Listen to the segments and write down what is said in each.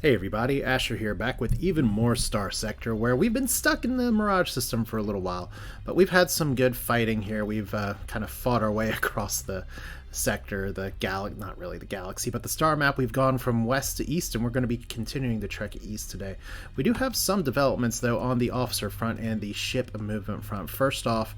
Hey everybody, Asher here, back with even more Starsector, where we've been stuck in the Mirage system for a little while, but we've had some good fighting here. We've kind of fought our way across the sector, not really the galaxy, but the star map. We've gone from west to east, and we're going to be continuing to trek east today. We do have some developments, though, on the officer front and the ship movement front. First off,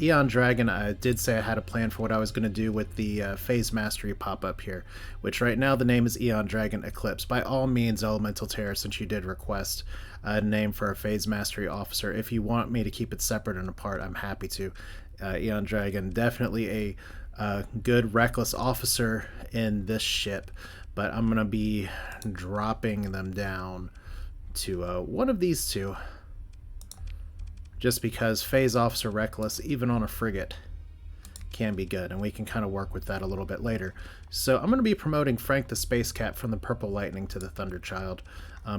Eon Dragon, I did say I had a plan for what I was going to do with the Phase Mastery pop-up here, which right now the name is Eon Dragon Eclipse. By all means, Elemental Terror, since you did request a name for a Phase Mastery officer, if you want me to keep it separate and apart, I'm happy to. Eon Dragon, definitely a good reckless officer in this ship, but I'm gonna be dropping them down to one of these two, just because phase officer reckless even on a frigate can be good, and we can kind of work with that a little bit later. So I'm going to be promoting Frank the Space Cat from the Purple Lightning to the Thunderchild,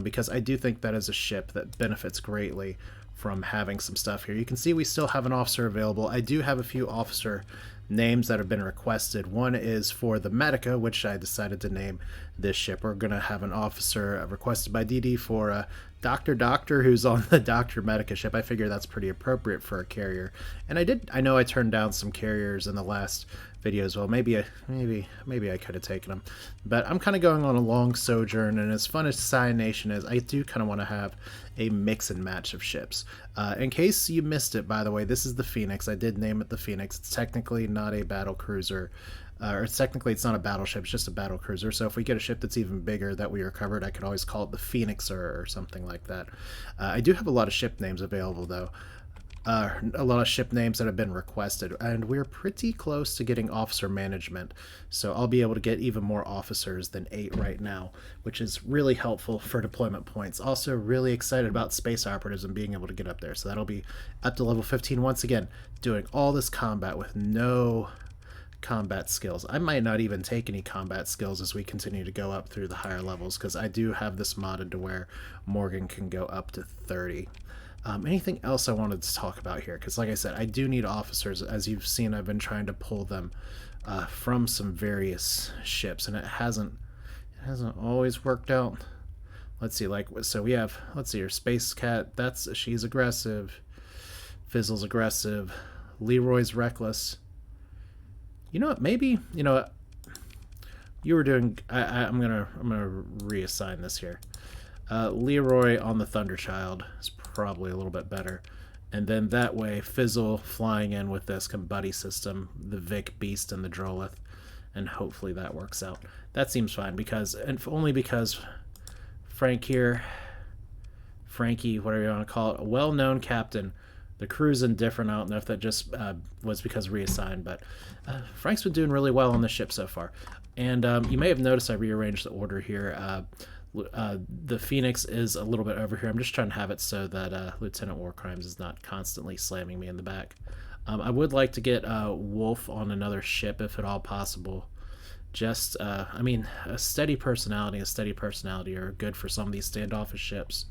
because I do think that is a ship that benefits greatly from having some stuff here. You can see we still have an officer available. I do have a few officer names that have been requested. One is for the Medica, which I decided to name this ship. We're going to have an officer requested by DD for Doctor, who's on the Dr. Medica ship. I figure that's pretty appropriate for a carrier. And I know I turned down some carriers in the last video as well. Maybe I could have taken them. But I'm kind of going on a long sojourn, and as fun as Scion Nation is, I do kind of want to have a mix and match of ships. In case you missed it, by the way, this is the Phoenix. I did name it the Phoenix. It's technically not a battle cruiser. It's not a battleship, it's just a battle cruiser. So if we get a ship that's even bigger that we recovered, I could always call it the Phoenixer or something like that. I do have a lot of ship names available, though. A lot of ship names that have been requested, and we're pretty close to getting officer management, so I'll be able to get even more officers than 8 right now, which is really helpful for deployment points. Also really excited about space operatives and being able to get up there, so that'll be up to level 15 once again, doing all this combat with no combat skills. I might not even take any combat skills as we continue to go up through the higher levels, because I do have this modded to where Morgan can go up to 30. Anything else I wanted to talk about here? Because like I said, I do need officers. As you've seen, I've been trying to pull them from some various ships, and it hasn't always worked out. Let's see, so we have, let's see here, Space Cat, she's aggressive. Fizzle's aggressive. Leroy's reckless. You know what, maybe, you know what, you were doing, I'm gonna reassign this here. Leroy on the Thunderchild is probably a little bit better, and then that way Fizzle flying in with this buddy system, the VIC Beast and the Drolith, and hopefully that works out. That seems fine, only because Frankie, whatever you want to call it, a well-known captain. The crew's indifferent. I don't know if that just was because reassigned, but Frank's been doing really well on the ship so far. And you may have noticed I rearranged the order here. The Phoenix is a little bit over here. I'm just trying to have it so that Lieutenant Warcrimes is not constantly slamming me in the back. I would like to get Wolf on another ship if at all possible. Just, I mean, a steady personality are good for some of these standoffish ships.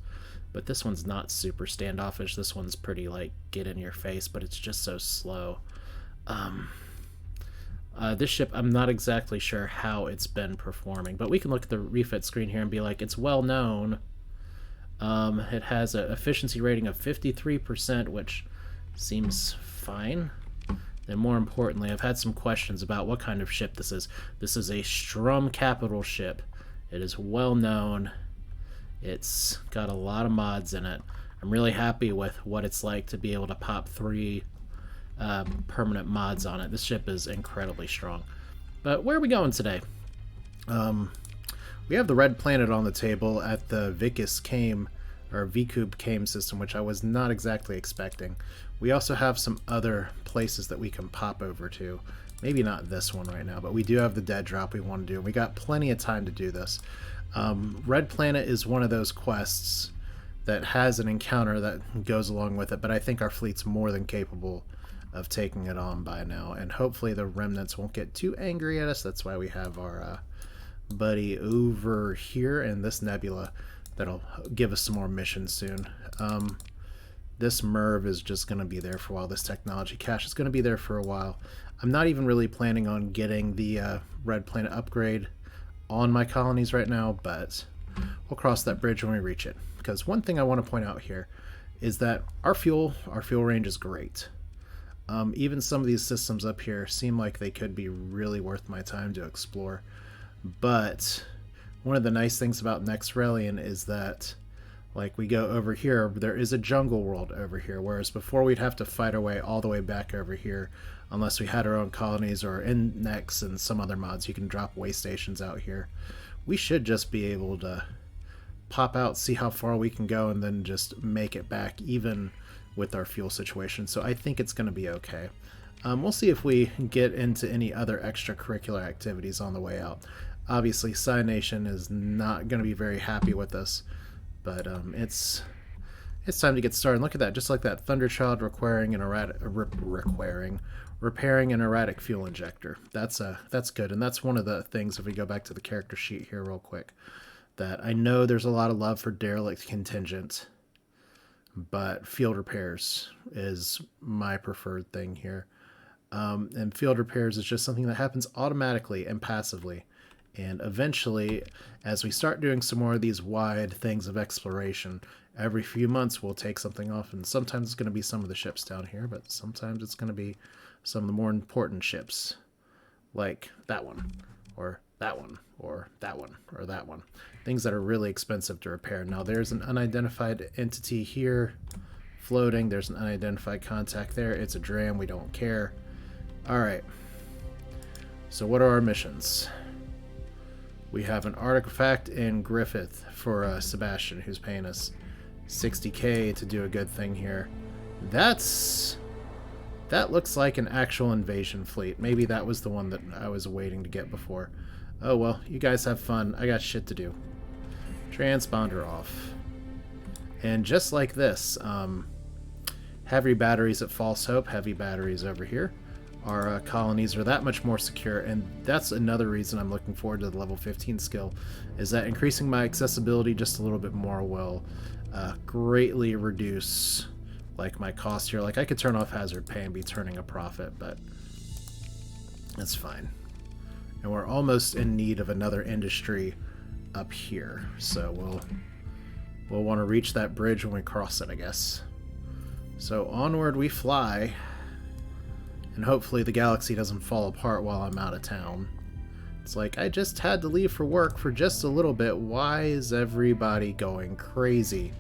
But this one's not super standoffish. This one's pretty, like, get in your face, but it's just so slow. This ship, I'm not exactly sure how it's been performing, but we can look at the refit screen here and be like, it's well known. It has an efficiency rating of 53%, which seems fine. And more importantly, I've had some questions about what kind of ship this is. This is a Strum Capital ship. It is well known. It's got a lot of mods in it. I'm really happy with what it's like to be able to pop 3 permanent mods on it. This ship is incredibly strong. But where are we going today? We have the red planet on the table at the VICUB Came system, which I was not exactly expecting. We also have some other places that we can pop over to. Maybe not this one right now, but we do have the dead drop we want to do. We got plenty of time to do this. Red Planet is one of those quests that has an encounter that goes along with it, but I think our fleet's more than capable of taking it on by now, and hopefully the remnants won't get too angry at us. That's why we have our buddy over here in this nebula that'll give us some more missions soon. This MERV is just going to be there for a while. This technology cache is going to be there for a while. I'm not even really planning on getting the Red Planet upgrade on my colonies right now, but we'll cross that bridge when we reach it. Because one thing I want to point out here is that our fuel range is great. Even some of these systems up here seem like they could be really worth my time to explore. But one of the nice things about Nexerelin is that, like, we go over here, there is a jungle world over here, whereas before we'd have to fight our way all the way back over here unless we had our own colonies, or in Nex and some other mods you can drop way stations out here. We should just be able to pop out, see how far we can go, and then just make it back even with our fuel situation. So I think it's going to be okay. We'll see if we get into any other extracurricular activities on the way out. Obviously, Psi Nation is not going to be very happy with us, but it's time to get started. Look at that, just like that Thunderchild repairing an erratic fuel injector. That's good, and that's one of the things, if we go back to the character sheet here real quick, that I know there's a lot of love for derelict contingent, but field repairs is my preferred thing here. And field repairs is just something that happens automatically and passively. And eventually, as we start doing some more of these wide things of exploration, every few months we'll take something off, and sometimes it's going to be some of the ships down here, but sometimes it's going to be some of the more important ships, like that one, or that one, or that one, or that one. Things that are really expensive to repair. Now there's an unidentified entity here floating. There's an unidentified contact there. It's a dram. We don't care. Alright. So what are our missions? We have an artifact in Griffith for Sebastian, who's paying us 60k to do a good thing here. That looks like an actual invasion fleet. Maybe that was the one that I was waiting to get before. Oh well, you guys have fun. I got shit to do. Transponder off. And just like this, heavy batteries at False Hope, heavy batteries over here. Our colonies are that much more secure, and that's another reason I'm looking forward to the level 15 skill, is that increasing my accessibility just a little bit more will greatly reduce like my cost here. Like, I could turn off hazard pay and be turning a profit, but that's fine. And we're almost in need of another industry up here, so we'll want to reach that bridge when we cross it, I guess. So onward we fly. And hopefully the galaxy doesn't fall apart while I'm out of town. It's like, I just had to leave for work for just a little bit. Why is everybody going crazy?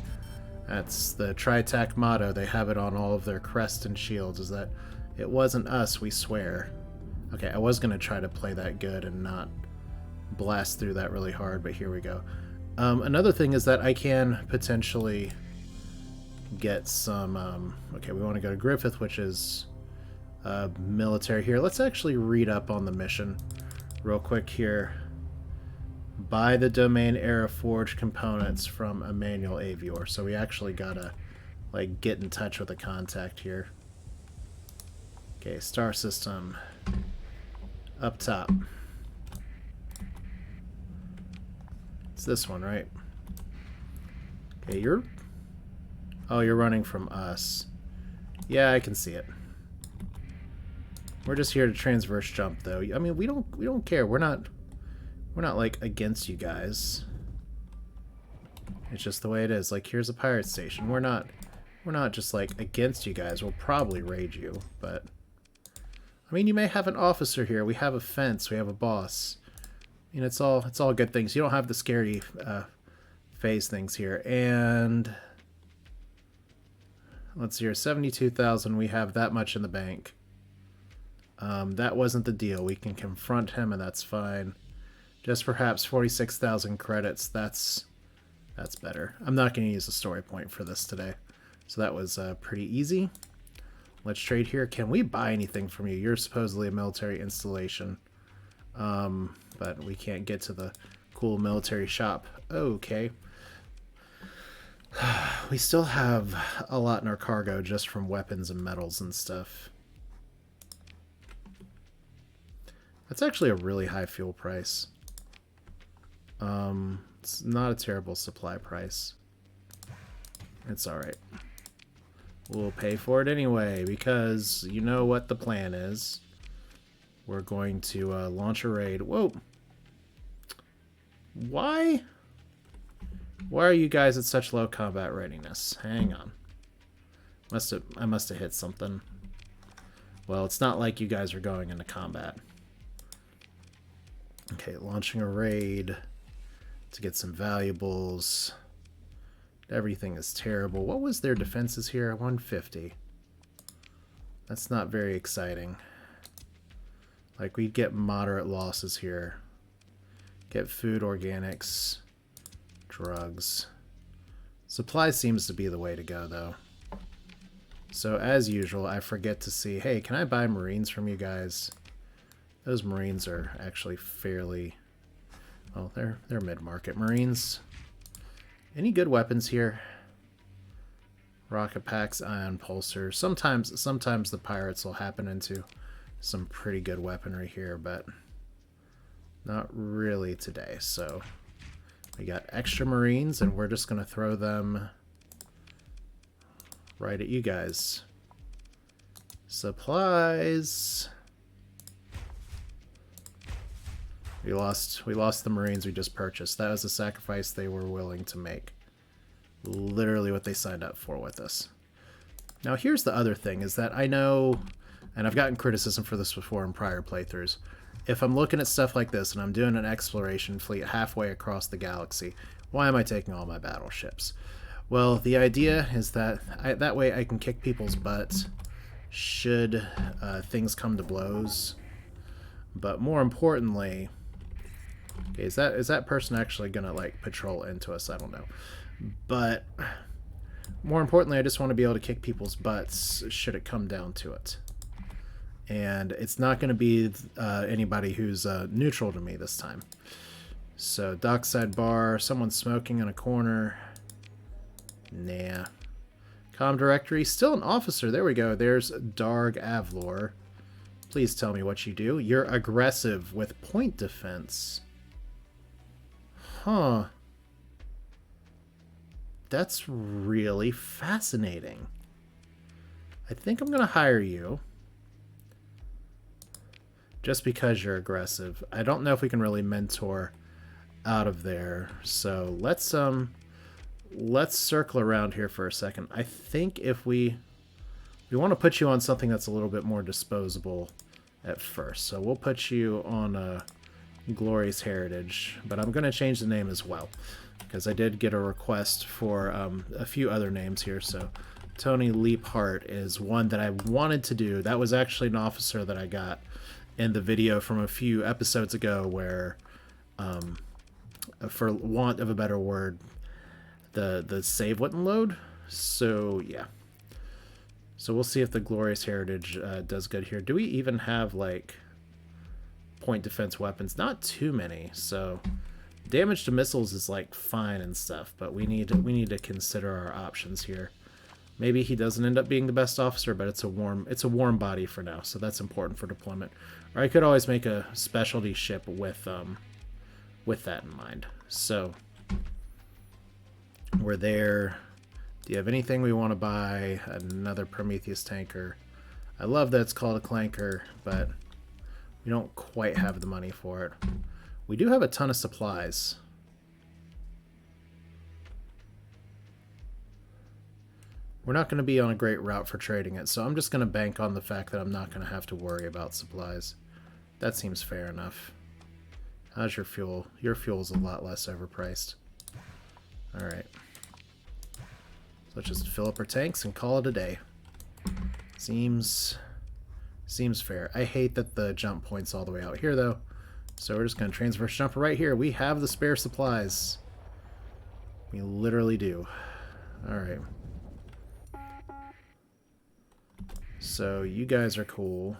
That's the Tritac motto. They have it on all of their crests and shields, is that it wasn't us, we swear. Okay, I was going to try to play that good and not blast through that really hard, but here we go. Another thing is that I can potentially get some... okay, we want to go to Griffith, which is... military here. Let's actually read up on the mission real quick here. Buy the domain era forged components from Emmanuel Avior. So we actually gotta like get in touch with a contact here. Okay, star system up top. It's this one, right? Okay, you're running from us. Yeah, I can see it. We're just here to transverse jump, though. I mean, we don't care. We're not like against you guys. It's just the way it is. Like, here's a pirate station. We're not just like against you guys. We'll probably raid you, but I mean, you may have an officer here. We have a fence. We have a boss. I mean, it's all good things. You don't have the scary phase things here. And let's see here, 72,000. We have that much in the bank. That wasn't the deal. We can confront him, and that's fine. Just perhaps 46,000 credits. That's better. I'm not going to use a story point for this today. So that was pretty easy. Let's trade here. Can we buy anything from you? You're supposedly a military installation. But we can't get to the cool military shop. Okay. We still have a lot in our cargo just from weapons and metals and stuff. That's actually a really high fuel price. It's not a terrible supply price. It's alright. We'll pay for it anyway, because you know what the plan is. We're going to launch a raid. Whoa! Why? Why are you guys at such low combat readiness? Hang on. I must have hit something. Well, it's not like you guys are going into combat. Okay, launching a raid to get some valuables. Everything is terrible. What was their defenses here? 150. That's not very exciting. Like, we'd get moderate losses here. Get food, organics, drugs. Supplies seems to be the way to go, though. So, as usual, I forget to see, hey, can I buy Marines from you guys? Those Marines are actually fairly... well, they're mid-market Marines. Any good weapons here? Rocket packs, ion pulsers. Sometimes the pirates will happen into some pretty good weaponry here, but not really today. So we got extra Marines, and we're just going to throw them right at you guys. Supplies. We lost the Marines we just purchased. That was a sacrifice they were willing to make. Literally what they signed up for with us. Now here's the other thing, is that I know, and I've gotten criticism for this before in prior playthroughs, if I'm looking at stuff like this and I'm doing an exploration fleet halfway across the galaxy, why am I taking all my battleships? Well, the idea is that that way I can kick people's butts should things come to blows. But more importantly... okay, is that person actually gonna, like, patrol into us? I don't know. But more importantly, I just want to be able to kick people's butts should it come down to it. And it's not going to be anybody who's neutral to me this time. So, dockside bar, someone smoking in a corner. Nah. Comm directory, still an officer. There we go. There's Darg Avlor. Please tell me what you do. You're aggressive with point defense. Huh. That's really fascinating. I think I'm going to hire you. Just because you're aggressive. I don't know if we can really mentor out of there. So let's circle around here for a second. I think if we want to put you on something that's a little bit more disposable at first. So we'll put you on a Glorious Heritage, but I'm going to change the name as well, because I did get a request for a few other names here. So Tony Leaphart is one that I wanted to do. That was actually an officer that I got in the video from a few episodes ago where, for want of a better word, the save wouldn't load. So yeah. So we'll see if the Glorious Heritage does good here. Do we even have, like, point defense weapons? Not too many. So damage to missiles is, like, fine and stuff, but we need to consider our options here. Maybe he doesn't end up being the best officer, but it's a warm body for now, so that's important for deployment. Or I could always make a specialty ship with that in mind. So we're there. Do you have anything we want to buy? Another Prometheus tanker. I love that it's called a clanker, but we don't quite have the money for it. We do have a ton of supplies. We're not going to be on a great route for trading it, so I'm just going to bank on the fact that I'm not going to have to worry about supplies. That seems fair enough. How's your fuel? Your fuel's a lot less overpriced. Alright. So let's just fill up our tanks and call it a day. Seems fair. I hate that the jump point's all the way out here, though. So we're just going to transverse jump right here. We have the spare supplies. We literally do. Alright. So you guys are cool.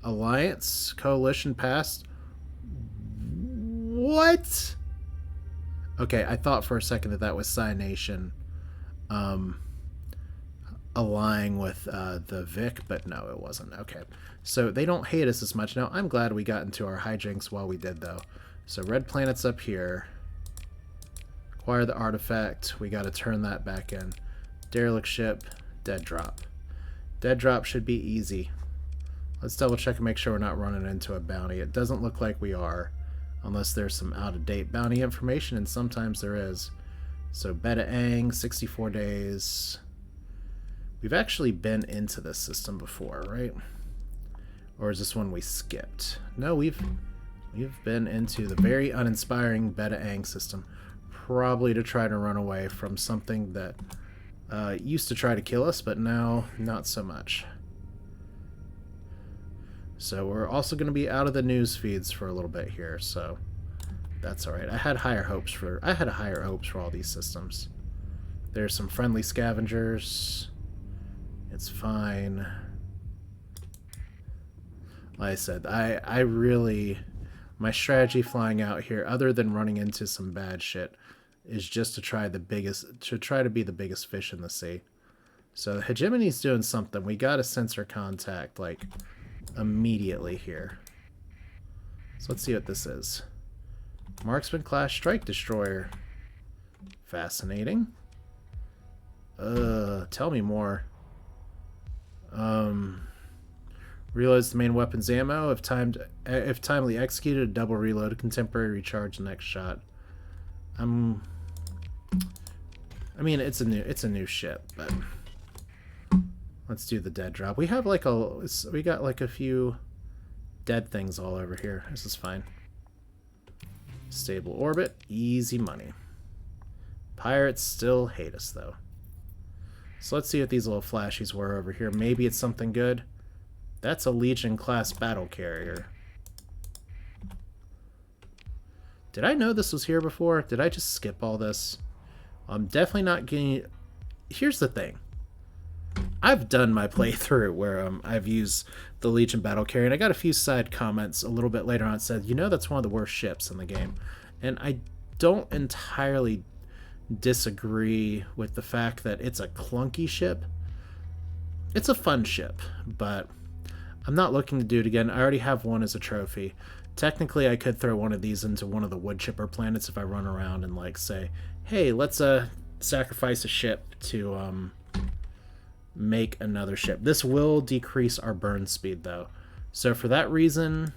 Alliance, Coalition passed. What? Okay, I thought for a second that was Psi Nation allying with the VIC, but no, it wasn't. Okay, so they don't hate us as much. Now, I'm glad we got into our hijinks while we did, though. So red planet's up here. Acquire the artifact. We got to turn that back in. Derelict ship. Dead drop. Dead drop should be easy. Let's double check and make sure we're not running into a bounty. It doesn't look like we are. Unless there's some out-of-date bounty information, and sometimes there is. So Beta Ang, 64 days. We've actually been into this system before, right? Or is this one we skipped? No, we've been into the very uninspiring Beta Ang system. Probably to try to run away from something that used to try to kill us, but now not so much. So we're also going to be out of the news feeds for a little bit here, so that's all right. I had higher hopes for all these systems. There's some friendly scavengers. It's fine. Like I said, I really, my strategy flying out here, other than running into some bad shit, is just to try to be the biggest fish in the sea. So Hegemony's doing something. We got a sensor contact like immediately here. So let's see what this is. Marksman class strike destroyer. Fascinating. Tell me more. Reloads the main weapon's ammo. If timely executed, a double reload, contemporary recharge the next shot. I mean, it's a new ship, but let's do the dead drop. We have like we got like a few dead things all over here. This is fine. Stable orbit, easy money. Pirates still hate us though. So let's see what these little flashies were over here. Maybe it's something good. That's a Legion class battle carrier. Did I know this was here before? Did I just skip all this? I'm definitely not getting... Here's the thing. I've done my playthrough where I've used the Legion battle carrier, and I got a few side comments a little bit later on that said, you know, that's one of the worst ships in the game. And I don't entirely disagree with the fact that it's a clunky ship. It's a fun ship, but I'm not looking to do it again. I already have one as a trophy. Technically, I could throw one of these into one of the Woodchipper planets if I run around and like say, hey, let's sacrifice a ship to make another ship. This will decrease our burn speed though. So for that reason,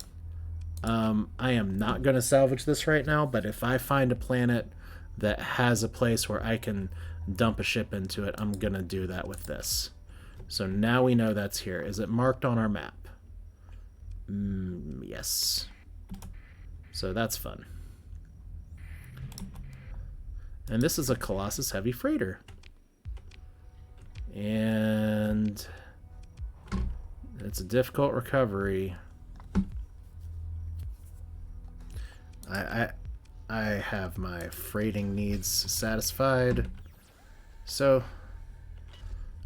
I am not going to salvage this right now, but if I find a planet that has a place where I can dump a ship into it, I'm going to do that with this. So now we know that's here. Is it marked on our map? Yes. So that's fun. And this is a Colossus Heavy Freighter. And it's a difficult recovery. I have my freighting needs satisfied. So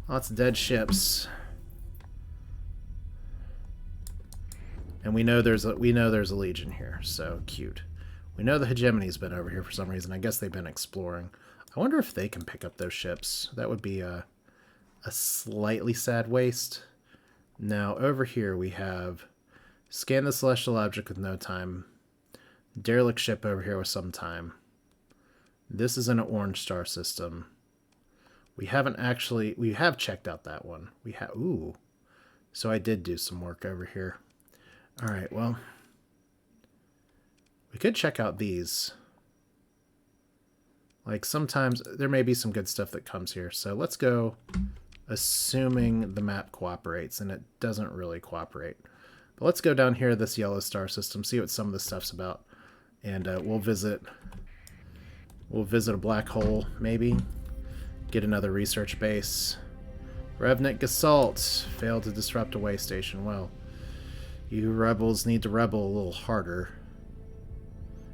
lots of dead ships. And we know there's a Legion here, so cute. We know the Hegemony's been over here for some reason. I guess they've been exploring. I wonder if they can pick up those ships. That would be a slightly sad waste. Now over here we have scan the celestial object with no time. Derelict ship over here with some time. This is an orange star system. We have checked out that one. Ooh. So I did do some work over here. All right, well, we could check out these. Like sometimes there may be some good stuff that comes here. So let's go, assuming the map cooperates, and it doesn't really cooperate. But let's go down here to this yellow star system, see what some of the stuff's about. And we'll visit a black hole, maybe. Get another research base. Revenant Gasalt failed to disrupt a way station. Well, you rebels need to rebel a little harder.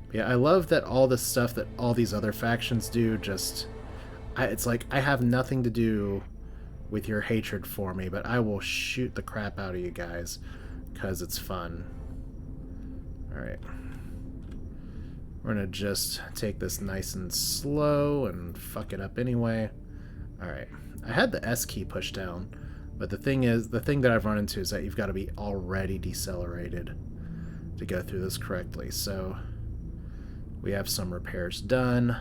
But yeah, I love that all this stuff that all these other factions do it's like I have nothing to do with your hatred for me, but I will shoot the crap out of you guys because it's fun. Alright. We're going to just take this nice and slow and fuck it up anyway. Alright. I had the S key pushed down, but the thing that I've run into is that you've got to be already decelerated to go through this correctly. So we have some repairs done.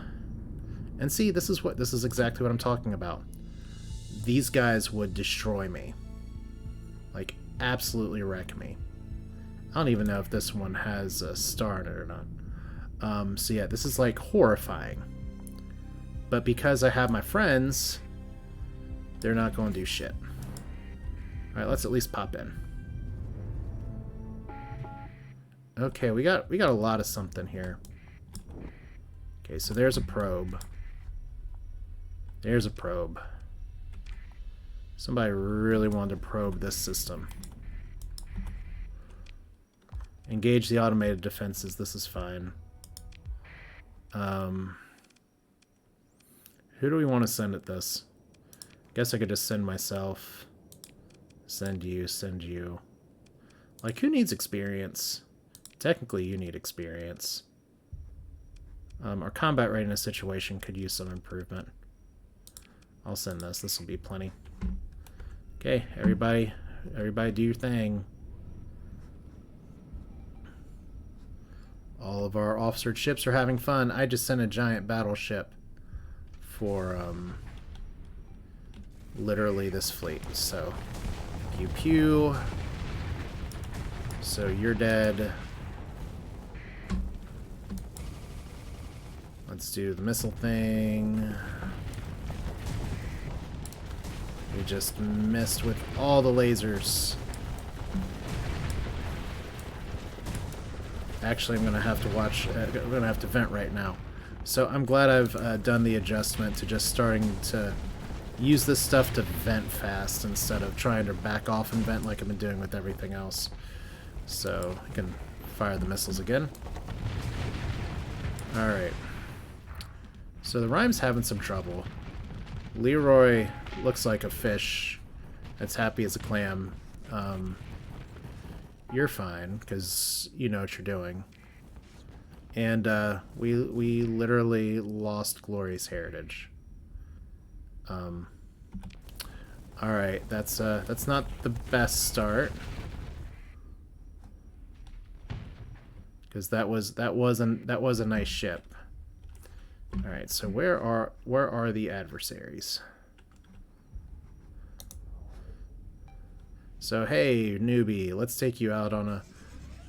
And see, this is exactly what I'm talking about. These guys would destroy me. Like, absolutely wreck me. I don't even know if this one has a star in it or not. So yeah, this is like horrifying. But because I have my friends, they're not going to do shit. Alright, let's at least pop in. Okay, we got a lot of something here. Okay, so there's a probe. There's a probe. Somebody really wanted to probe this system. Engage the automated defenses. This is fine. Who do we want to send at this? Guess I could just send myself. Send you, send you. Like, who needs experience? Technically, you need experience. Our combat readiness situation could use some improvement. I'll send this. This will be plenty. Okay, everybody do your thing. All of our officered ships are having fun. I just sent a giant battleship for literally this fleet. So, pew pew. So you're dead. Let's do the missile thing. We just missed with all the lasers. Actually, I'm gonna have to watch. I'm gonna have to vent right now. So I'm glad I've done the adjustment to just starting to use this stuff to vent fast instead of trying to back off and vent like I've been doing with everything else. So I can fire the missiles again. All right. So the Rhyme's having some trouble. Leroy looks like a fish that's happy as a clam. You're fine, because you know what you're doing. And we literally lost Glory's heritage. Alright, that's not the best start. Because that was a nice ship. Alright, so where are the adversaries? So hey, newbie, let's take you out on a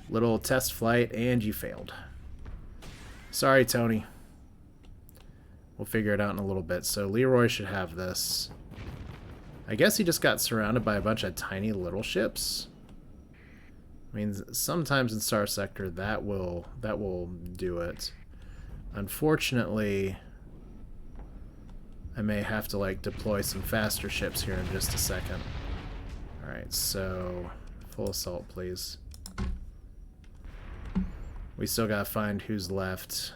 little test flight, and you failed. Sorry, Tony. We'll figure it out in a little bit. So Leroy should have this. I guess he just got surrounded by a bunch of tiny little ships. I mean, sometimes in Starsector that will do it. Unfortunately, I may have to like deploy some faster ships here in just a second. Alright, so full assault, please. We still gotta find who's left.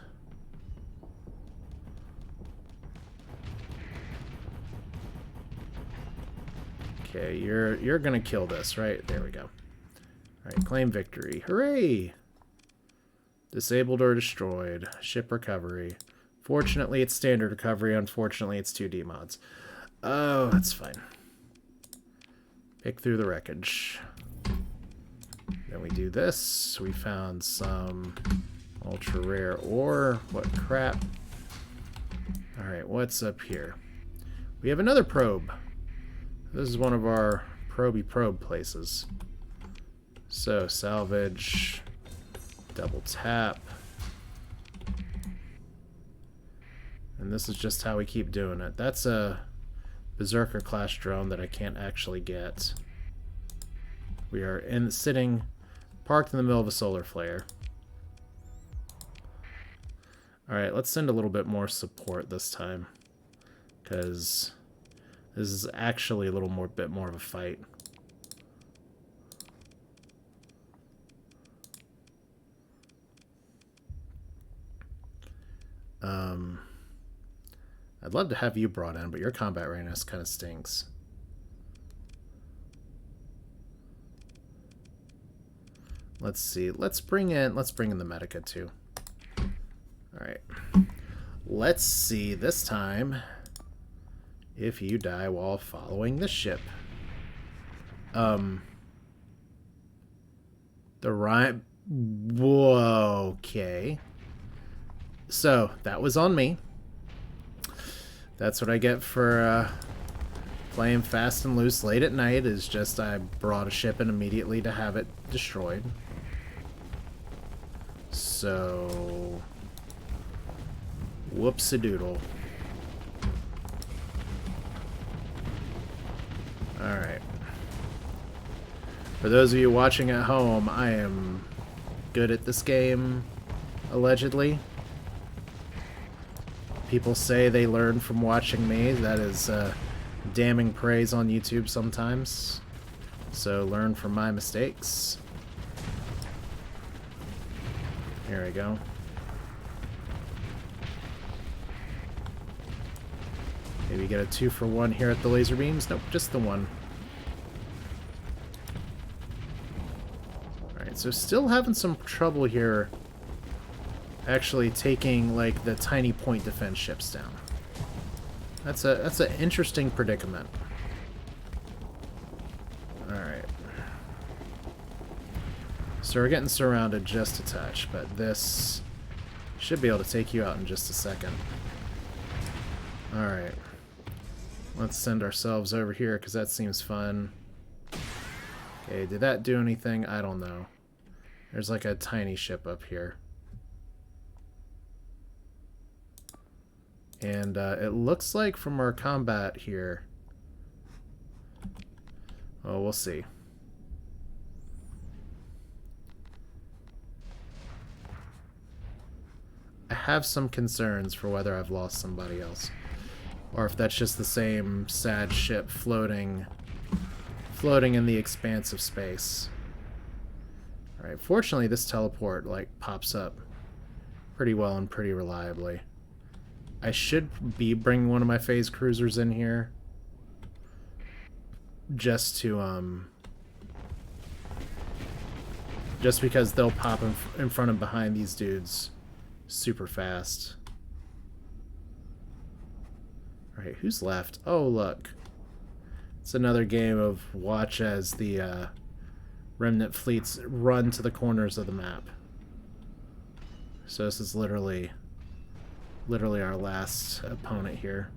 Okay, you're gonna kill this, right? There we go. Alright, claim victory. Hooray! Disabled or destroyed. Ship recovery. Fortunately, it's standard recovery. Unfortunately, it's 2D mods. Oh, that's fine. Pick through the wreckage. Then we do this. We found some ultra rare ore. What crap. Alright, what's up here? We have another probe. This is one of our probe places. So, salvage. Double tap. And this is just how we keep doing it. That's a Berserker class drone that I can't actually get. We are sitting parked in the middle of a solar flare. Alright, let's send a little bit more support this time, because this is actually a little bit more of a fight. I'd love to have you brought in, but your combat readiness kind of stinks. Let's see. Let's bring in the Medica too. All right. Let's see this time if you die while following this ship. The Rhyme. Whoa. Okay. So that was on me. That's what I get for playing fast and loose late at night, is just I brought a ship in immediately to have it destroyed. So Whoops-a-doodle. Alright. For those of you watching at home, I am good at this game, allegedly. People say they learn from watching me. That is damning praise on YouTube sometimes. So learn from my mistakes. Here we go. Maybe get a 2-for-1 here at the laser beams. Nope, just the one. Alright, so still having some trouble here actually taking, like, the tiny point defense ships down. That's an interesting predicament. Alright. So we're getting surrounded just a touch, but this should be able to take you out in just a second. Alright. Let's send ourselves over here, because that seems fun. Okay, did that do anything? I don't know. There's like a tiny ship up here. And it looks like from our combat here... Oh, we'll see. I have some concerns for whether I've lost somebody else. Or if that's just the same sad ship floating in the expanse of space. Alright, fortunately this teleport, like, pops up pretty well and pretty reliably. I should be bringing one of my phase cruisers in here. Just to, just because they'll pop in front and behind these dudes super fast. Alright, who's left? Oh, look. It's another game of watch as the remnant fleets run to the corners of the map. So this is literally our last opponent here.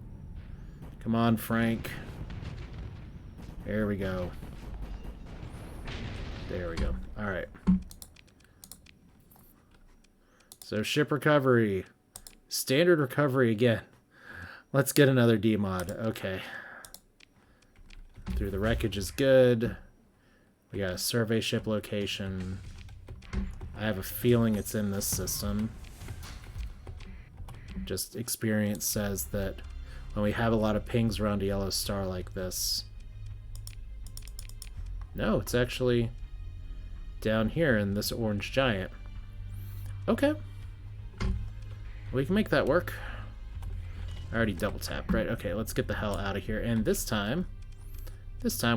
Come on, Frank. There we go. There we go. Alright. So ship recovery. Standard recovery again. Let's get another D-mod. Okay. Through the wreckage is good. We got a survey ship location. I have a feeling it's in this system. Just experience says that when we have a lot of pings around a yellow star like this... No, it's actually down here in this orange giant. Okay. We can make that work. I already double tapped, right? Okay, let's get the hell out of here. And this time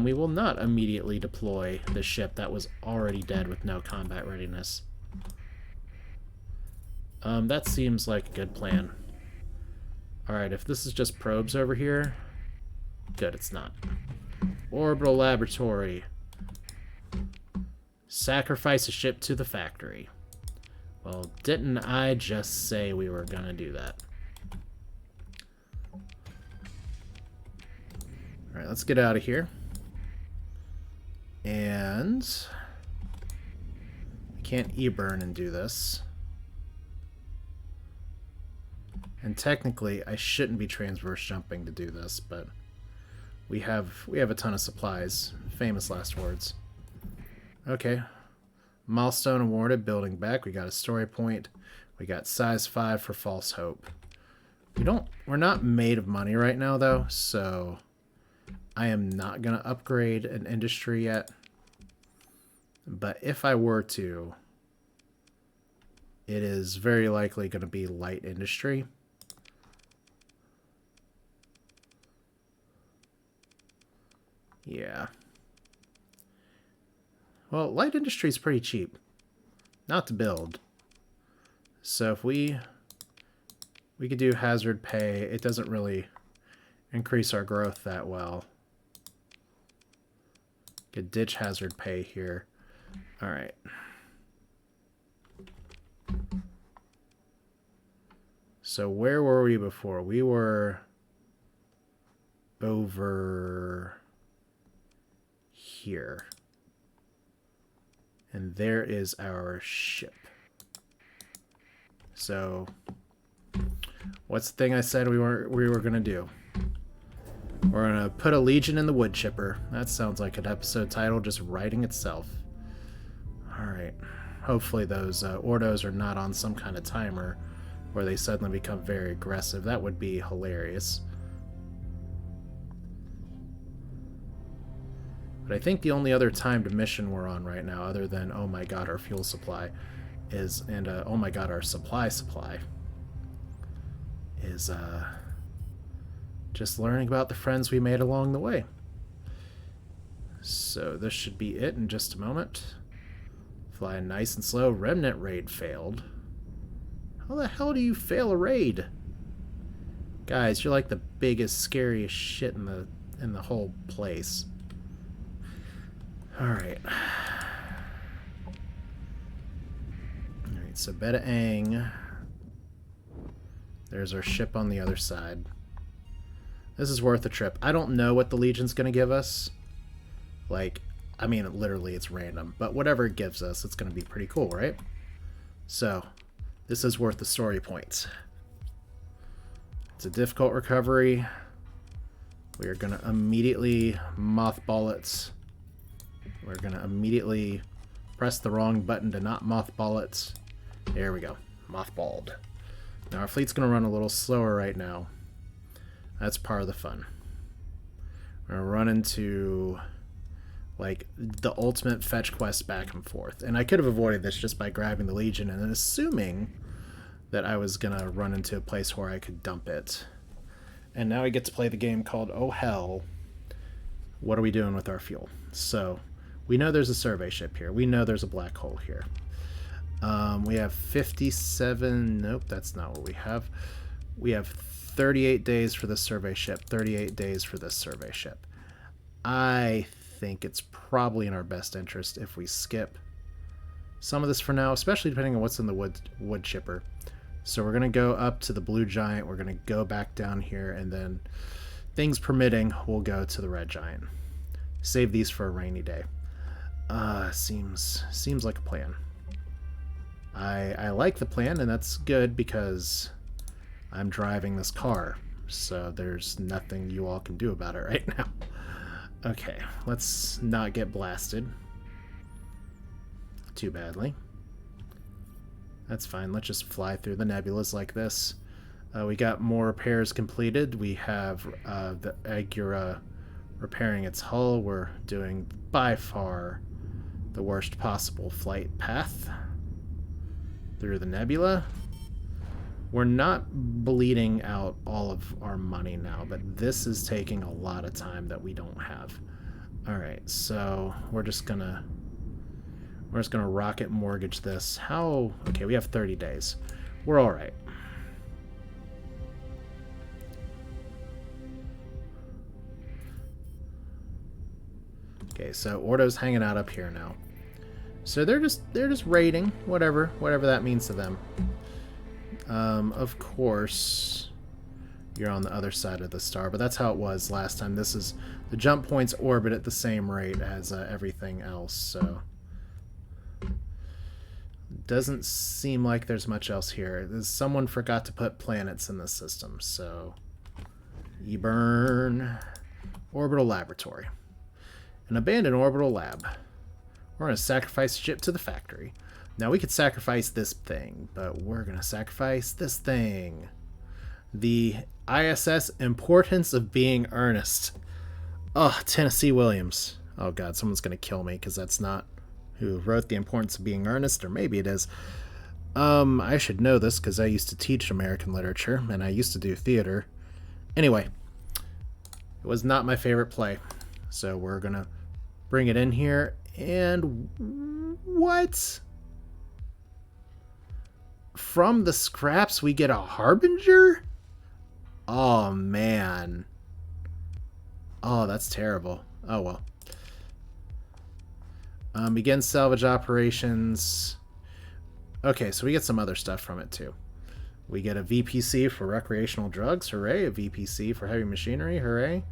we will not immediately deploy the ship that was already dead with no combat readiness. That seems like a good plan. Alright, if this is just probes over here... Good, it's not. Orbital Laboratory. Sacrifice a ship to the factory. Well, didn't I just say we were gonna do that? Alright, let's get out of here. And... I can't E-burn and do this. And technically, I shouldn't be transverse jumping to do this, but we have a ton of supplies. Famous last words. Okay. Milestone awarded, building back. We got a story point. We got size 5 for false hope. We're not made of money right now though, so I am not gonna upgrade an industry yet. But if I were to, it is very likely gonna be light industry. Yeah. Well, light industry is pretty cheap. Not to build. So if we could do hazard pay, it doesn't really increase our growth that well. Could ditch hazard pay here. Alright. So where were we before? We were over here. And there is our ship. So What's the thing I said we were gonna do? We're gonna put a legion in the Woodchipper. That sounds like an episode title just writing itself. Alright. Hopefully those Ordos are not on some kind of timer where they suddenly become very aggressive. That would be hilarious. But I think the only other timed mission we're on right now, other than, oh my god, our fuel supply, is, and oh my god, our supply, is just learning about the friends we made along the way. So this should be it in just a moment. Flying nice and slow. Remnant raid failed. How the hell do you fail a raid? Guys, you're like the biggest, scariest shit in the whole place. Alright. Alright, so Beta Ang. There's our ship on the other side. This is worth a trip. I don't know what the Legion's going to give us. Like, I mean, literally, it's random. But whatever it gives us, it's going to be pretty cool, right? So, this is worth the story points. It's a difficult recovery. We are going to immediately mothball it. We're going to immediately press the wrong button to not mothball it. There we go. Mothballed. Now, our fleet's going to run a little slower right now. That's part of the fun. We're going to run into, like, the ultimate fetch quest back and forth. And I could have avoided this just by grabbing the Legion and then assuming that I was going to run into a place where I could dump it. And now I get to play the game called Oh Hell. What are we doing with our fuel? So, we know there's a survey ship here. We know there's a black hole here. We have 57... Nope, that's not what we have. We have 38 days for this survey ship, 38 days for this survey ship. I think it's probably in our best interest if we skip some of this for now, especially depending on what's in the Woodchipper. So we're going to go up to the Blue Giant, we're going to go back down here, and then, things permitting, we'll go to the Red Giant. Save these for a rainy day. Seems like a plan. I like the plan, and that's good because I'm driving this car, so there's nothing you all can do about it right now. Okay, let's not get blasted too badly. That's fine, let's just fly through the nebulas like this. We got more repairs completed. We have the Agura repairing its hull. We're doing by far the worst possible flight path through the nebula. We're not bleeding out all of our money now, but this is taking a lot of time that we don't have. Alright, so we're just gonna rocket mortgage this. How... Okay, we have 30 days. We're alright. Okay, so Ordo's hanging out up here now. So they're just raiding, whatever that means to them. Of course, you're on the other side of the star, but that's how it was last time. This is the jump points orbit at the same rate as everything else, so doesn't seem like there's much else here. Someone forgot to put planets in the system, so burn orbital laboratory, an abandoned orbital lab. We're going to sacrifice a ship to the factory. Now, we could sacrifice this thing, but we're going to sacrifice this thing. The ISS Importance of Being Earnest. Oh, Tennessee Williams. Oh, God, someone's going to kill me because that's not who wrote The Importance of Being Earnest, or maybe it is. I should know this because I used to teach American literature, and I used to do theater. Anyway, it was not my favorite play, so we're going to bring it in here. And what? From the scraps we get a Harbinger? Oh, man. Oh, that's terrible. Oh, well. Begin salvage operations. Okay, so we get some other stuff from it, too. We get a VPC for recreational drugs. Hooray. A VPC for heavy machinery. Hooray.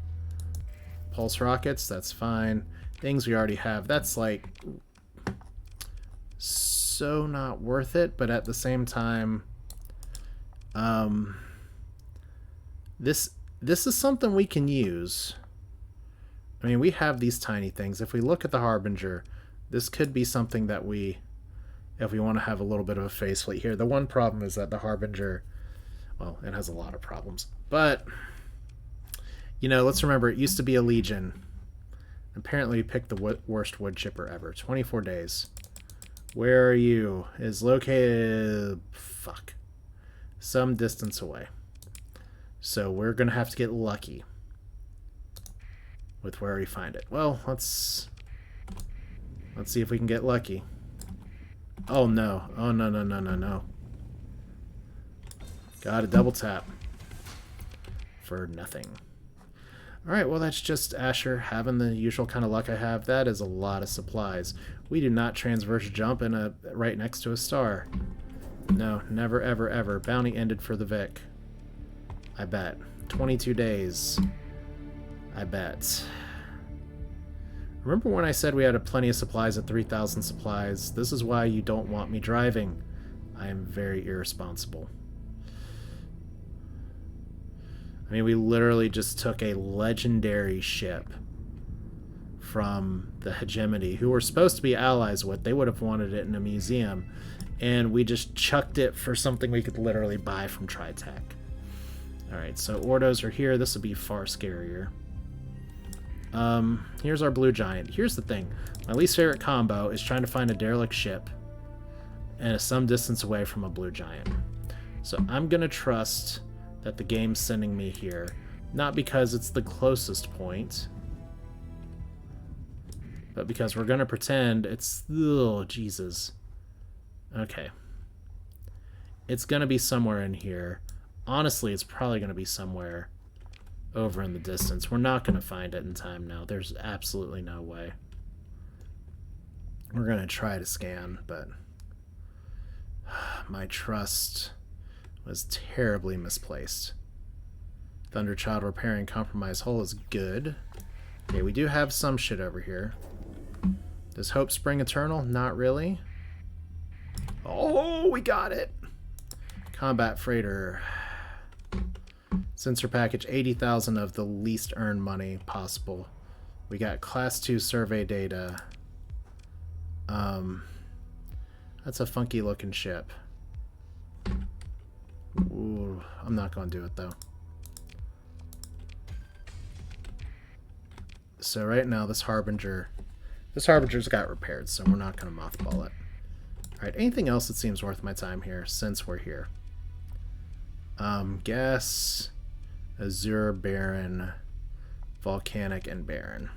Pulse rockets. That's fine. Things we already have. That's, like, so not worth it, but at the same time, This is something we can use. I mean, we have these tiny things. If we look at the Harbinger, this could be something that if we want to have a little bit of a face fleet here. The one problem is that the Harbinger, well, it has a lot of problems. But, you know, let's remember, it used to be a Legion. Apparently, we picked the worst Woodchipper ever. 24 days. Where are you? Is located... fuck. Some distance away. So we're going to have to get lucky with where we find it. Well, let's see if we can get lucky. Oh, no. Oh, no, no, no, no, no. Got a double tap. For nothing. Alright, well that's just Asher having the usual kind of luck I have. That is a lot of supplies. We do not transverse jump right next to a star. No, never, ever, ever. Bounty ended for the VIC. I bet. 22 days. I bet. Remember when I said we had plenty of supplies at 3,000 supplies? This is why you don't want me driving. I am very irresponsible. I mean, we literally just took a legendary ship from the Hegemony, who we're supposed to be allies with. They would have wanted it in a museum, and we just chucked it for something we could literally buy from Tritech. Alright, so Ordos are here. This would be far scarier. Here's our Blue Giant. Here's the thing. My least favorite combo is trying to find a derelict ship and some distance away from a Blue Giant. So I'm going to trust that the game's sending me here. Not because it's the closest point, but because we're going to pretend it's... oh, Jesus. Okay. It's going to be somewhere in here. Honestly, it's probably going to be somewhere over in the distance. We're not going to find it in time now. There's absolutely no way. We're going to try to scan, but my trust was terribly misplaced. Thunderchild repairing compromised hull is good. Okay, we do have some shit over here. Does Hope spring eternal? Not really. Oh, we got it! Combat freighter. Sensor package, 80,000 of the least earned money possible. We got class 2 survey data. That's a funky looking ship. Ooh, I'm not going to do it though. So right now this Harbinger's got repaired, so we're not going to mothball it. Alright, anything else that seems worth my time here since we're here? Gas, Azure, Barren, Volcanic, and Barren.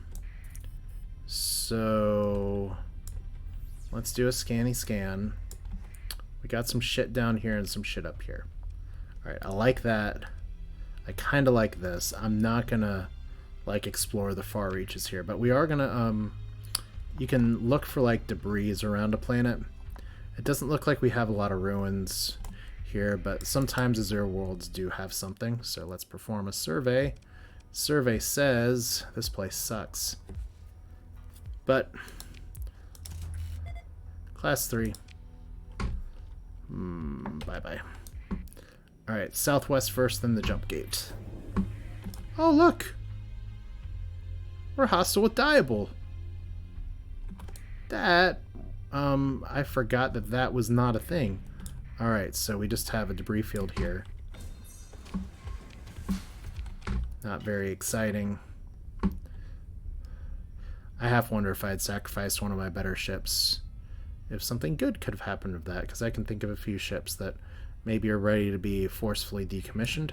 So let's do a scanny scan. We got some shit down here and some shit up here. Alright, I like that. I kind of like this. I'm not gonna like explore the far reaches here, but we are gonna you can look for like debris around a planet. It doesn't look like we have a lot of ruins here, but sometimes Azure worlds do have something, so let's perform a survey. Survey says this place sucks, but class 3. Bye-bye. Alright, southwest first, then the jump gate. Oh, look! We're hostile with Diable. That, I forgot that that was not a thing. Alright, so we just have a debris field here. Not very exciting. I half wonder if I had sacrificed one of my better ships, if something good could have happened with that, because I can think of a few ships that maybe are ready to be forcefully decommissioned.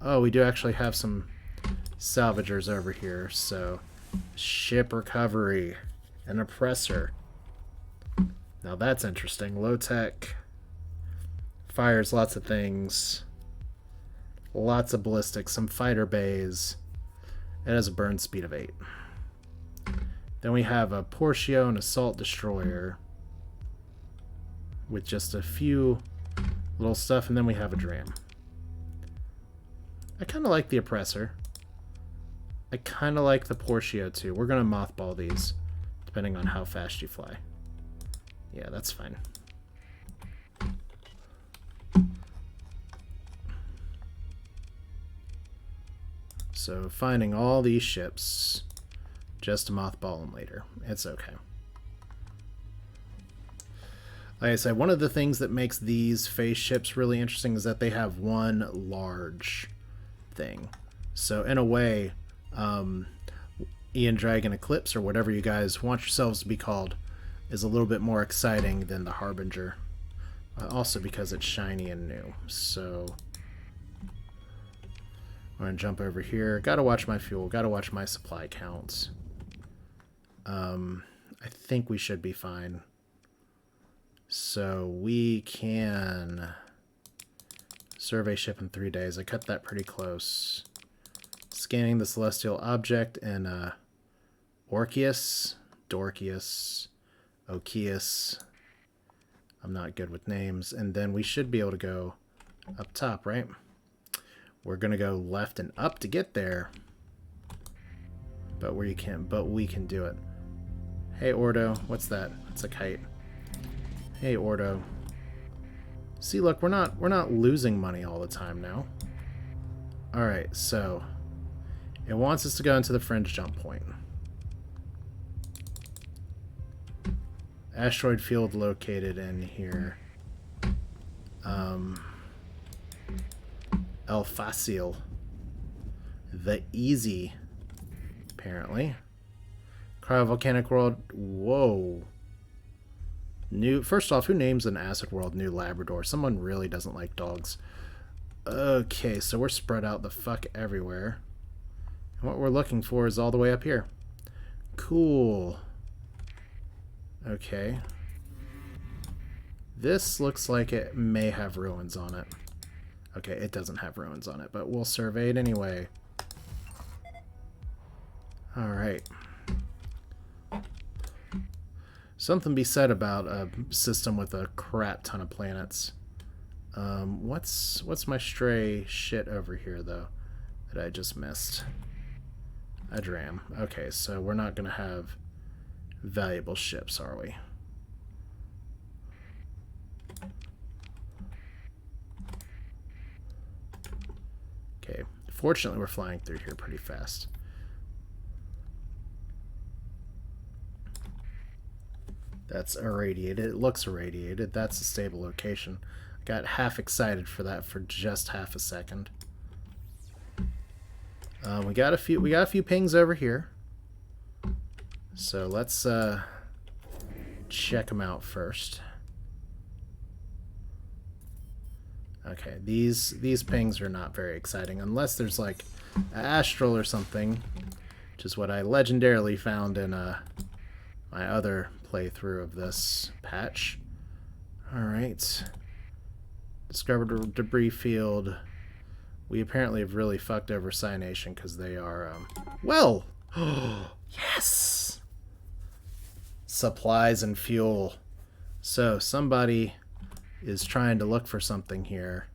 Oh, we do actually have some salvagers over here, so ship recovery, an oppressor. Now that's interesting. Low tech, fires lots of things, lots of ballistics, some fighter bays. It has a burn speed of 8. Then we have a Portio, an assault destroyer with just a few little stuff, and then we have a dram. I kind of like the oppressor. I kind of like the Portio too. We're going to mothball these, depending on how fast you fly. Yeah, that's fine. So finding all these ships just to mothball them later. It's okay. Like I said, one of the things that makes these phase ships really interesting is that they have one large thing. So in a way, Ian Dragon Eclipse, or whatever you guys want yourselves to be called, is a little bit more exciting than the Harbinger. Also because it's shiny and new. So I'm going to jump over here. Gotta watch my fuel. Gotta watch my supply counts. I think we should be fine. So we can survey ship in 3 days. I cut that pretty close. Scanning the celestial object in Orpheus, Dorceus, Oceus. I'm not good with names. And then we should be able to go up top, right? We're gonna go left and up to get there. But we can do it. Hey Ordo, what's that? It's a kite. Hey Ordo. See, look, we're not losing money all the time now. Alright, so it wants us to go into the fringe jump point. Asteroid field located in here. El Fácil. The easy, apparently. Cryovolcanic world. Whoa. First off, who names an acid world New Labrador? Someone really doesn't like dogs. Okay, so we're spread out the fuck everywhere. And what we're looking for is all the way up here. Cool. Okay. This looks like it may have ruins on it. Okay, it doesn't have ruins on it, but we'll survey it anyway. Alright. Something be said about a system with a crap ton of planets. What's my stray shit over here, though, that I just missed? A dram. Okay, so we're not going to have valuable ships, are we? Okay, fortunately we're flying through here pretty fast. That's irradiated. It looks irradiated. That's a stable location. Got half excited for that for just half a second. We got a few pings over here. So let's check them out first. Okay, these pings are not very exciting unless there's like an astral or something, which is what I legendarily found in my other playthrough of this patch. Alright. Discovered a debris field. We apparently have really fucked over Cynation because they are, well! Yes! Supplies and fuel. So, somebody is trying to look for something here,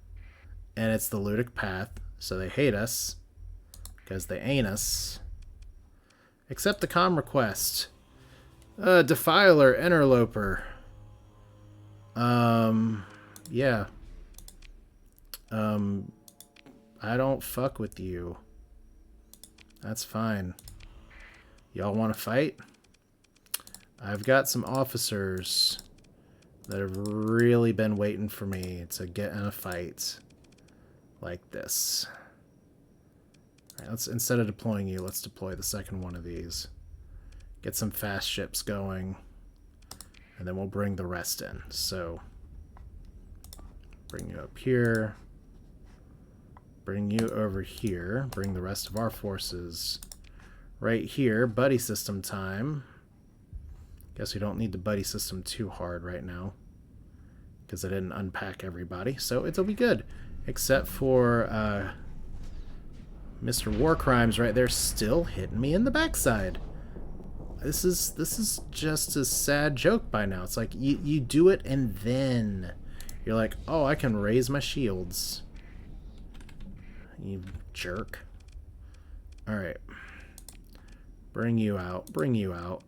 and it's the Ludic Path, so they hate us because they ain't us. Accept the comm request. Defiler, Interloper. Yeah. I don't fuck with you. That's fine. Y'all want to fight? I've got some officers that have really been waiting for me to get in a fight like this. All right, instead of deploying you, let's deploy the second one of these. Get some fast ships going, and then we'll bring the rest in. So, bring you up here, bring you over here, bring the rest of our forces right here. Buddy system time. Guess we don't need the buddy system too hard right now, because I didn't unpack everybody, so it'll be good. Except for Mr. War Crimes right there still hitting me in the backside. This is just a sad joke by now. It's like you do it and then you're like, oh, I can raise my shields. You jerk. Alright. Bring you out. Bring you out.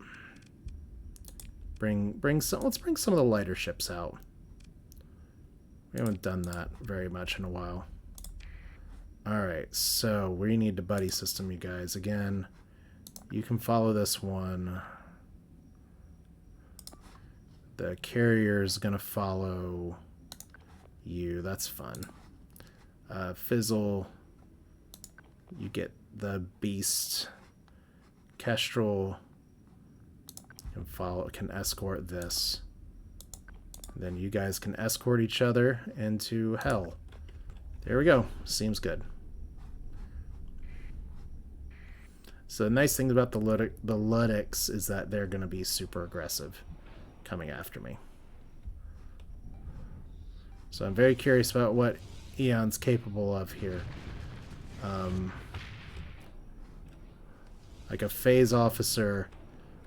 Let's bring some of the lighter ships out. We haven't done that very much in a while. Alright, so we need the buddy system, you guys. Again, you can follow this one. The carrier's gonna follow you. That's fun. Fizzle, you get the beast. Kestrel can escort this. Then you guys can escort each other into hell. There we go. Seems good. So the nice thing about the Luddics is that they're going to be super aggressive coming after me. So I'm very curious about what Eon's capable of here. Like a phase officer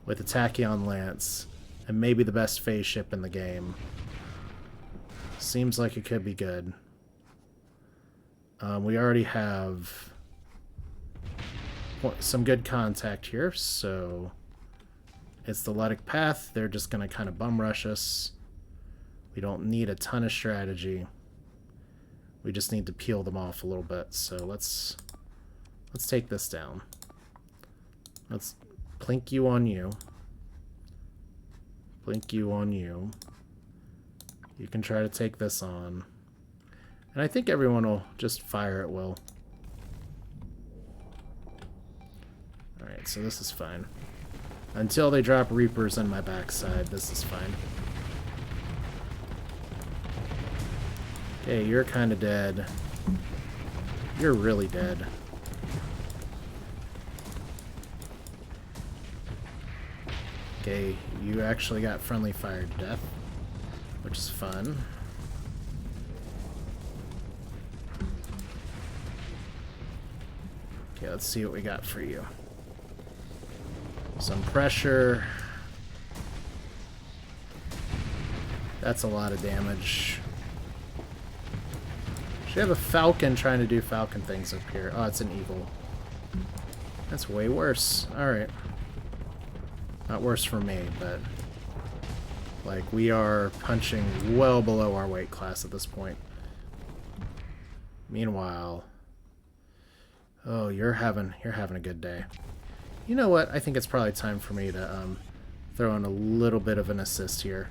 with a Tachyon Lance and maybe the best phase ship in the game. Seems like it could be good. We already have some good contact here, so it's the Luddic path. They're just going to kind of bum rush us. We don't need a ton of strategy. We just need to peel them off a little bit. So let's take this down. Let's plink you on you. Blink you on you. You can try to take this on. And I think everyone will just fire at will. Alright, so this is fine. Until they drop Reapers in my backside, this is fine. Okay, you're kind of dead. You're really dead. Okay, you actually got friendly fire to death, which is fun. Okay, let's see what we got for you. Some pressure. That's a lot of damage. Should have a Falcon trying to do Falcon things up here. Oh, it's an Eagle. That's way worse. Alright. Not worse for me, but like we are punching well below our weight class at this point. Meanwhile, oh, you're having a good day. You know what? I think it's probably time for me to throw in a little bit of an assist here.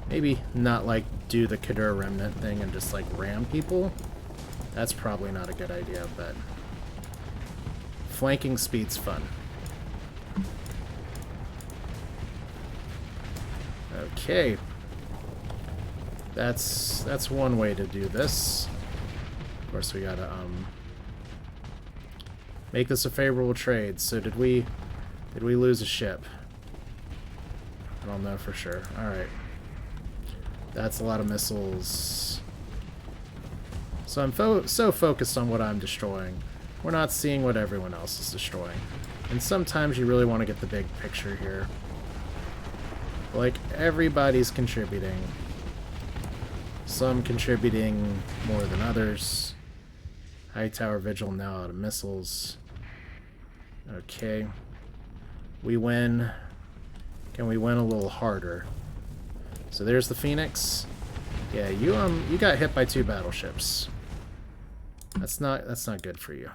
Maybe not like do the Kadur Remnant thing and just like ram people. That's probably not a good idea, but flanking speed's fun. Okay. That's one way to do this. Of course, we gotta make this a favorable trade. So did we lose a ship? I don't know for sure. Alright. That's a lot of missiles. So I'm so focused on what I'm destroying. We're not seeing what everyone else is destroying. And sometimes you really want to get the big picture here. Like, everybody's contributing. Some contributing more than others. High Tower Vigil now out of missiles. Okay. We win. Can we win a little harder? So there's the Phoenix. Yeah, you got hit by 2 battleships. That's not good for you.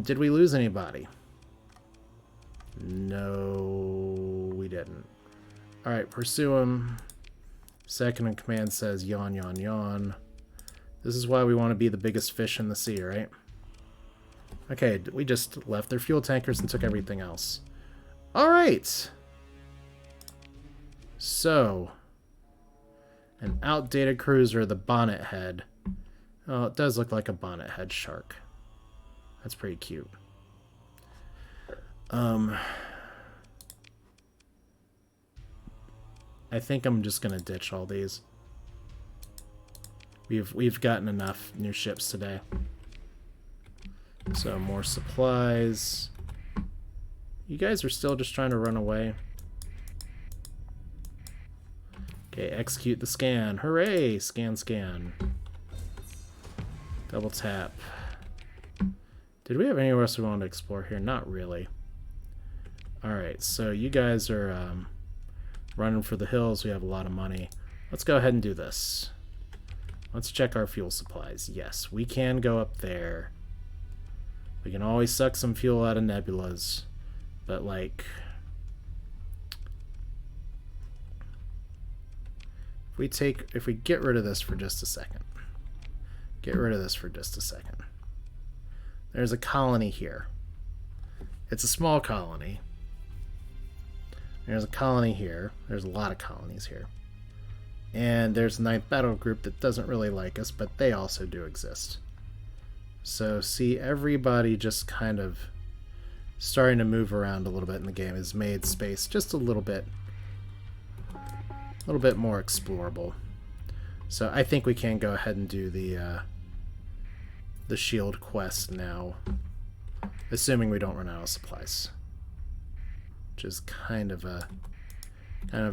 Did we lose anybody? No, we didn't. Alright, pursue him. Second in command says yawn, yawn, yawn. This is why we want to be the biggest fish in the sea, right? Okay, we just left their fuel tankers and took everything else. Alright! So, an outdated cruiser, the Bonnet Head. Oh, it does look like a Bonnet Head shark. That's pretty cute. I think I'm just gonna ditch all these. We've gotten enough new ships today. So more supplies. You guys are still just trying to run away. Okay, execute the scan. Hooray! Scan, scan. Double tap. Did we have anywhere else we wanted to explore here? Not really. Alright, so you guys are running for the hills. We have a lot of money. Let's go ahead and do this. Let's check our fuel supplies. Yes, we can go up there. We can always suck some fuel out of nebulas. But, like... If we get rid of this for just a second. Get rid of this for just a second. There's a colony here. It's a small colony. There's a colony here. There's a lot of colonies here. And there's a 9th battle group that doesn't really like us, but they also do exist. So, see, everybody just kind of starting to move around a little bit in the game has made space just a little bit more explorable. So I think we can go ahead and do the shield quest now, assuming we don't run out of supplies, which is kind of a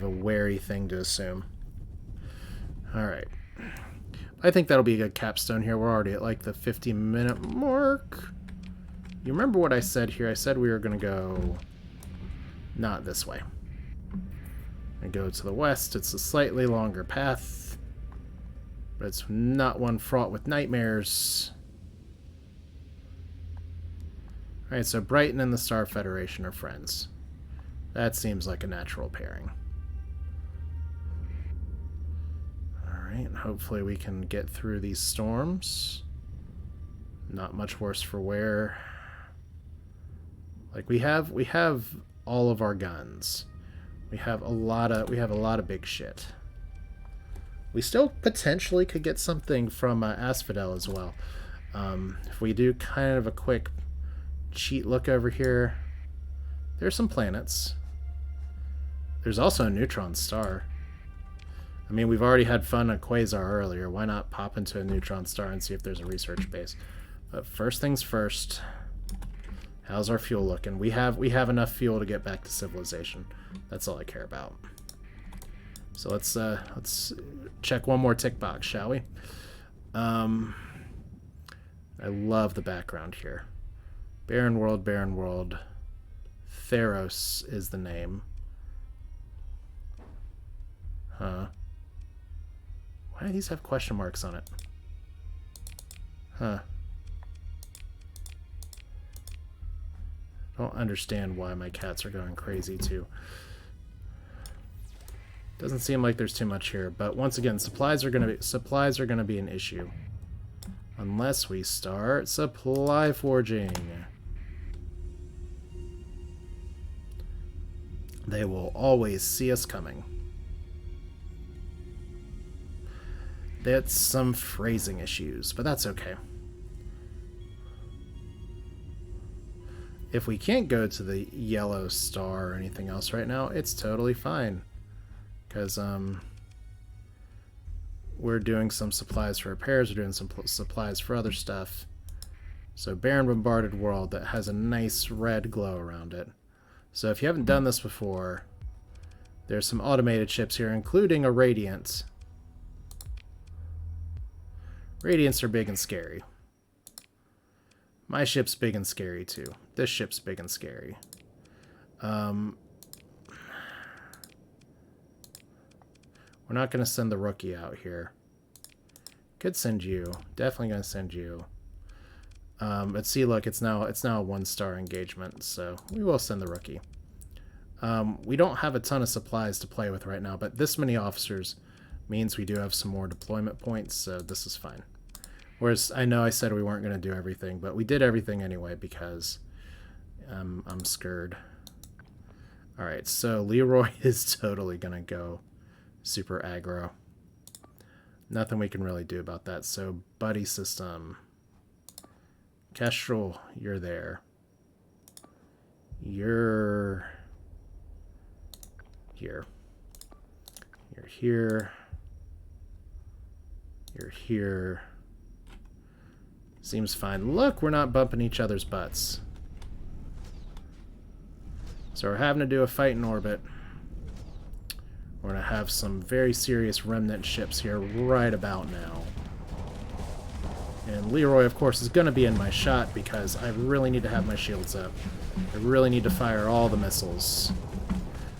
wary thing to assume. All right, I think that'll be a good capstone here. We're already at like the 50-minute mark. You remember what I said here? I said we were going to go not this way. And go to the west. It's a slightly longer path, but it's not one fraught with nightmares. Alright, so Brighton and the Star Federation are friends. That seems like a natural pairing. Alright, hopefully we can get through these storms. Not much worse for wear. Like we have all of our guns. We have a lot of big shit. We still potentially could get something from Asphodel as well. If we do kind of a quick cheat look over here, there's some planets. There's also a neutron star. I mean, we've already had fun at Quasar earlier. Why not pop into a neutron star and see if there's a research base? But first things first, how's our fuel looking? We have enough fuel to get back to civilization. That's all I care about. So let's check one more tick box, shall we? I love the background here. Barren world, barren world. Theros is the name. Huh. Why do these have question marks on it? Huh. I don't understand why my cats are going crazy too. Doesn't seem like there's too much here, but once again, supplies are gonna be an issue unless we start supply forging. They will always see us coming. That's some phrasing issues, but that's okay. If we can't go to the yellow star or anything else right now, it's totally fine. Because we're doing some supplies for repairs, we're doing some supplies for other stuff. So barren bombarded world that has a nice red glow around it. So if you haven't done this before, there's some automated ships here, including a Radiant. Radiants are big and scary. My ship's big and scary too. This ship's big and scary. We're not going to send the rookie out here. Could send you. Definitely going to send you. But see, look, it's now a 1-star engagement, so we will send the rookie. We don't have a ton of supplies to play with right now, but this many officers means we do have some more deployment points, so this is fine. Whereas I know I said we weren't going to do everything, but we did everything anyway because I'm scared. Alright, so Leroy is totally going to go super aggro. Nothing we can really do about that. So, buddy system. Kestrel, you're there. You're here. You're here. You're here. Seems fine. Look, we're not bumping each other's butts. So we're having to do a fight in orbit. We're going to have some very serious remnant ships here right about now. And Leroy, of course, is going to be in my shot because I really need to have my shields up. I really need to fire all the missiles.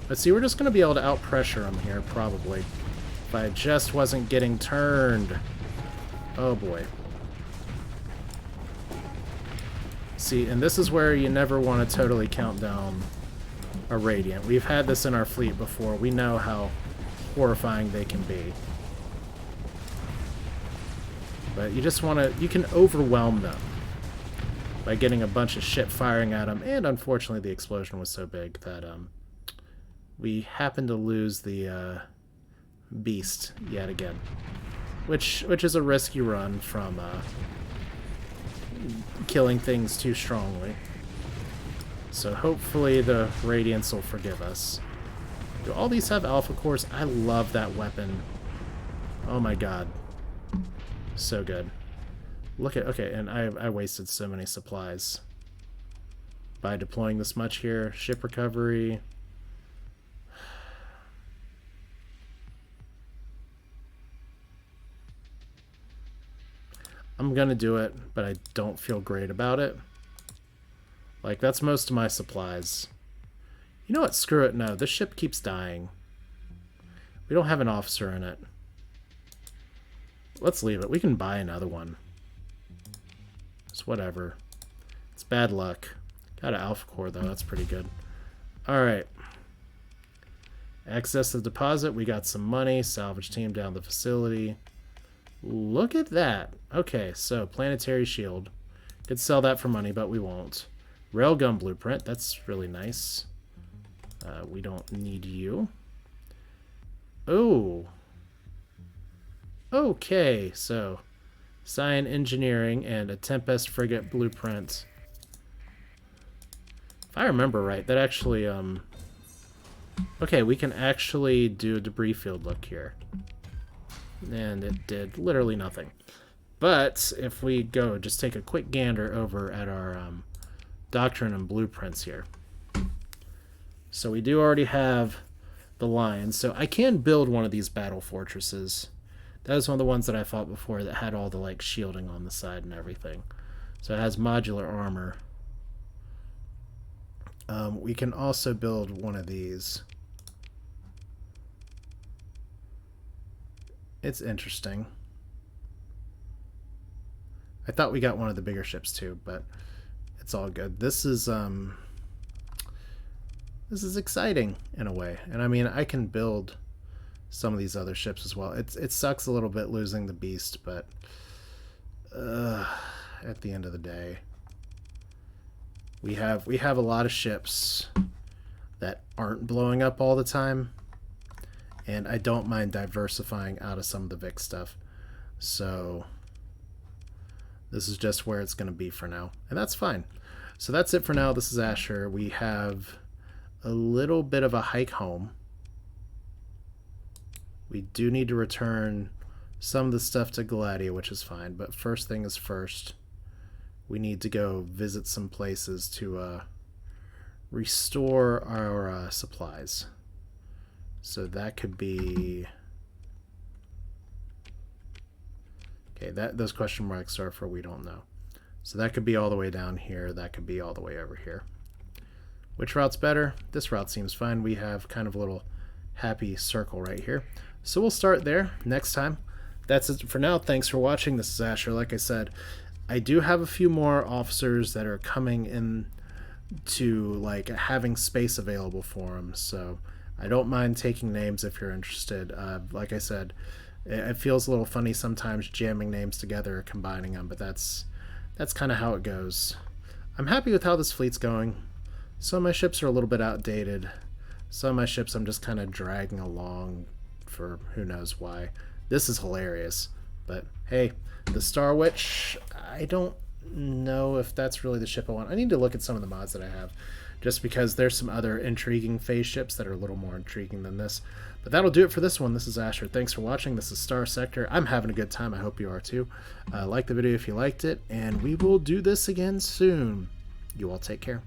But see, we're just going to be able to out-pressure them here, probably. If I just wasn't getting turned. Oh boy. See, and this is where you never want to totally count down a Radiant. We've had this in our fleet before. We know how horrifying they can be. But you just want to... You can overwhelm them by getting a bunch of shit firing at them. And unfortunately, the explosion was so big that we happened to lose the beast yet again. Which is a risky run from killing things too strongly. So hopefully the Radiants will forgive us. Do all these have alpha cores? I love that weapon. Oh my god. So good. Look at... Okay, and I wasted so many supplies by deploying this much here. Ship recovery. I'm gonna do it, but I don't feel great about it. Like, that's most of my supplies. You know what? Screw it. No, this ship keeps dying. We don't have an officer in it. Let's leave it. We can buy another one. It's whatever. It's bad luck. Got an alpha core, though. That's pretty good. Alright. Access the deposit. We got some money. Salvage team down the facility. Look at that. Okay, so planetary shield. Could sell that for money, but we won't. Railgun blueprint. That's really nice. We don't need you. Oh. Okay, so Scion Engineering and a Tempest frigate blueprint. If I remember right, that actually okay, we can actually do a debris field look here. And it did literally nothing. But if we go just take a quick gander over at our doctrine and blueprints here. So we do already have the Lions. So I can build one of these battle fortresses. That was one of the ones that I fought before that had all the like shielding on the side and everything. So it has modular armor. We can also build one of these. It's interesting. I thought we got one of the bigger ships too, but it's all good. This is exciting in a way. And I mean, I can build some of these other ships as well. It sucks a little bit losing the beast, but at the end of the day, we have a lot of ships that aren't blowing up all the time. And I don't mind diversifying out of some of the VIC stuff. So this is just where it's going to be for now. And that's fine. So that's it for now. This is Asher. We have a little bit of a hike home. We do need to return some of the stuff to Gladia, which is fine. But first thing is first. We need to go visit some places to restore our supplies. So that could be... Okay, those question marks are for we don't know. So that could be all the way down here. That could be all the way over here. Which route's better? This route seems fine. We have kind of a little happy circle right here. So we'll start there next time. That's it for now. Thanks for watching. This is Asher. Like I said, I do have a few more officers that are coming in to like having space available for them. So I don't mind taking names if you're interested. Like I said, it feels a little funny sometimes jamming names together or combining them, but that's kind of how it goes. I'm happy with how this fleet's going. Some of my ships are a little bit outdated. Some of my ships I'm just kind of dragging along for who knows why. This is hilarious. But hey, the Star Witch, I don't know if that's really the ship I want. I need to look at some of the mods that I have, just because there's some other intriguing phase ships that are a little more intriguing than this. But that'll do it for this one. This is Asher. Thanks for watching. This is Starsector. I'm having a good time. I hope you are too. Like the video if you liked it, and we will do this again soon. You all take care.